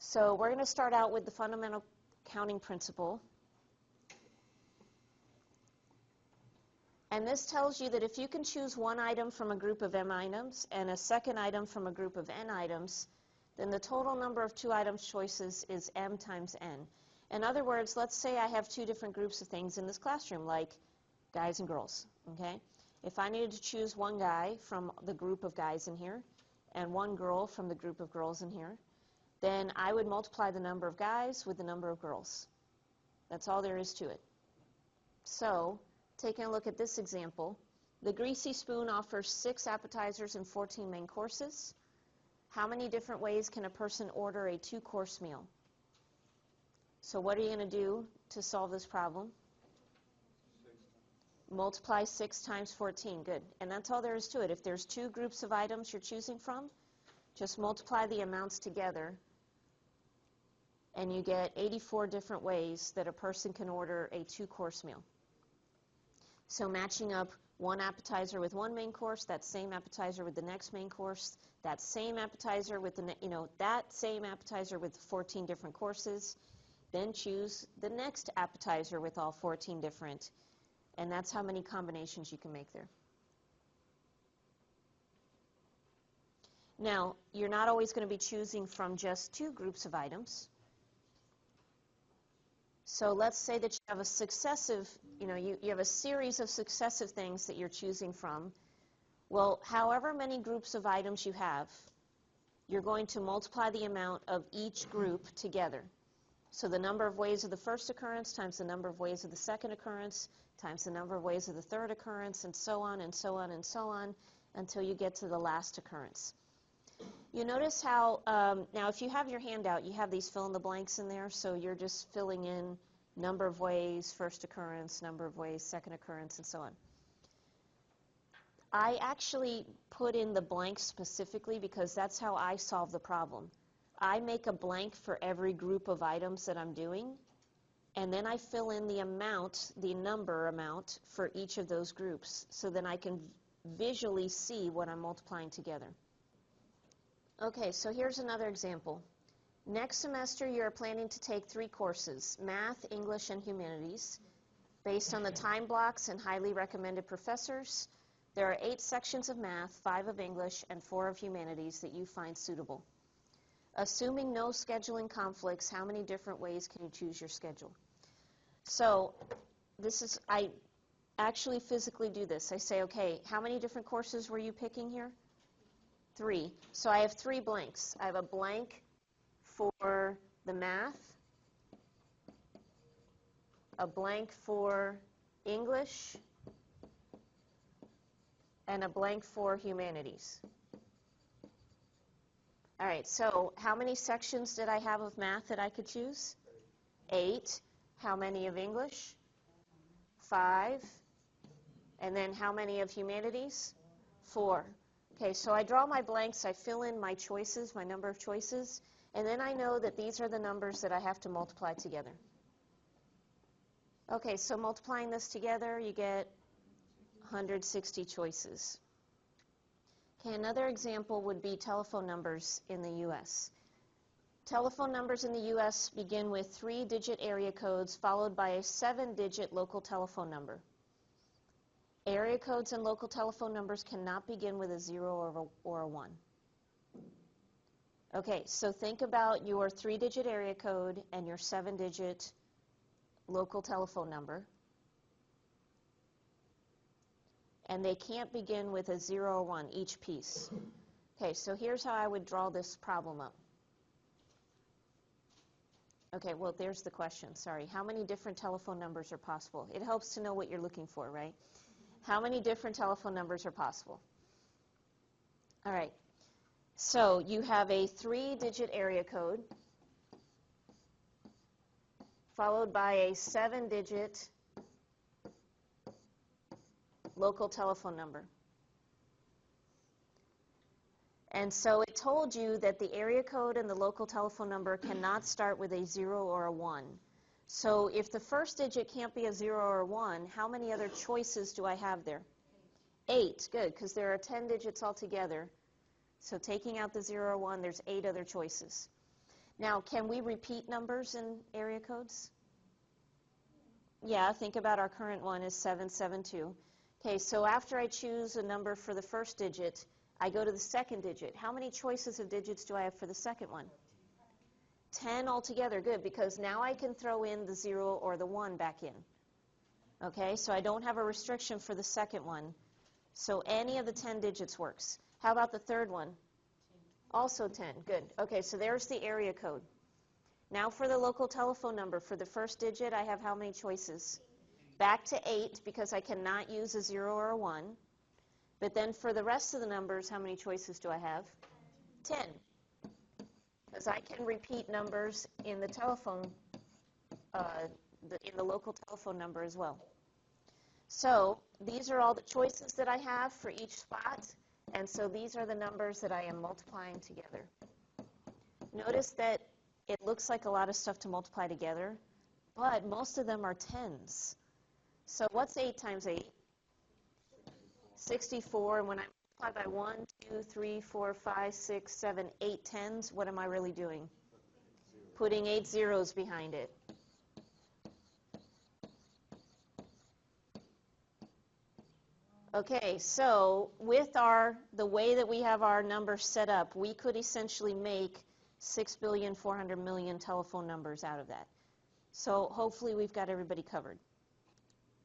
So we're going to start out with the fundamental counting principle. And this tells you that if you can choose one item from a group of m items and a second item from a group of n items, then the total number of two items choices is m times n. In other words, let's say I have two different groups of things in this classroom, like guys and girls. Okay? If I needed to choose one guy from the group of guys in here and one girl from the group of girls in here, then I would multiply the number of guys with the number of girls. That's all there is to it. So, taking a look at this example, the Greasy Spoon offers 6 appetizers and 14 main courses. How many different ways can a person order a 2-course meal? So what are you going to do to solve this problem? Multiply 6 times 14. Good. And that's all there is to it. If there's 2 groups of items you're choosing from, just multiply the amounts together, and you get 84 different ways that a person can order a 2-course meal. So matching up one appetizer with one main course, that same appetizer with the next main course, that same appetizer with that same appetizer with 14 different courses, then choose the next appetizer with all 14 different, and that's how many combinations you can make there. Now, you're not always going to be choosing from just 2 groups of items. So let's say that you have a successive, you have a series of successive things that you're choosing from. Well, however many groups of items you have, you're going to multiply the amount of each group together. So the number of ways of the first occurrence times the number of ways of the second occurrence times the number of ways of the third occurrence, and so on and so on and so on until you get to the last occurrence. You notice how, now if you have your handout, you have these fill in the blanks in there, so you're just filling in number of ways, first occurrence, number of ways, second occurrence, and so on. I actually put in the blanks specifically because that's how I solve the problem. I make a blank for every group of items that I'm doing, and then I fill in the amount, the number amount, for each of those groups, so then I can visually see what I'm multiplying together. Okay, so here's another example. Next semester, you're planning to take 3 courses, Math, English, and Humanities. Based on the time blocks and highly recommended professors, there are 8 sections of Math, 5 of English, and 4 of Humanities that you find suitable. Assuming no scheduling conflicts, how many different ways can you choose your schedule? So I actually physically do this. I say, okay, how many different courses were you picking here? 3. So I have 3 blanks. I have a blank for the math, a blank for English, and a blank for humanities. All right, so how many sections did I have of math that I could choose? 8. How many of English? 5. And then how many of humanities? 4. Okay, so I draw my blanks, I fill in my choices, my number of choices, and then I know that these are the numbers that I have to multiply together. Okay, so multiplying this together, you get 160 choices. Okay, another example would be telephone numbers in the U.S. Telephone numbers in the U.S. begin with 3-digit area codes followed by a 7-digit local telephone number. Area codes and local telephone numbers cannot begin with a 0 or a 1. Okay, so think about your 3-digit area code and your 7-digit local telephone number. And they can't begin with a 0 or 1, each piece. Okay, so here's how I would draw this problem up. Okay, well, there's the question, sorry. How many different telephone numbers are possible? It helps to know what you're looking for, right? How many different telephone numbers are possible? All right, so you have a 3-digit area code followed by a 7-digit local telephone number. And so it told you that the area code and the local telephone number cannot start with a 0 or a 1. So if the first digit can't be a 0 or a 1, how many other choices do I have there? 8. Good, because there are 10 digits altogether. So taking out the 0 or 1, there's 8 other choices. Now, can we repeat numbers in area codes? Yeah, think about our current one is 772. Okay, so after I choose a number for the first digit, I go to the second digit. How many choices of digits do I have for the second one? 10 altogether. Good, because now I can throw in the 0 or the 1 back in. Okay, so I don't have a restriction for the second one. So any of the 10 digits works. How about the third one? Also 10. Good. Okay, so there's the area code. Now for the local telephone number, for the first digit, I have how many choices? Back to 8, because I cannot use a 0 or a 1. But then for the rest of the numbers, how many choices do I have? 10. Because I can repeat numbers in the telephone, in the local telephone number as well. So these are all the choices that I have for each spot, and so these are the numbers that I am multiplying together. Notice that it looks like a lot of stuff to multiply together, but most of them are tens. So what's 8 times 8? 64, and when I multiply by 1, 2, 3, 4, 5, 6, 7, 8 tens, what am I really doing? Putting 8 zeros behind it. Okay, so with the way that we have our numbers set up, we could essentially make 6,400,000,000 telephone numbers out of that. So hopefully we've got everybody covered.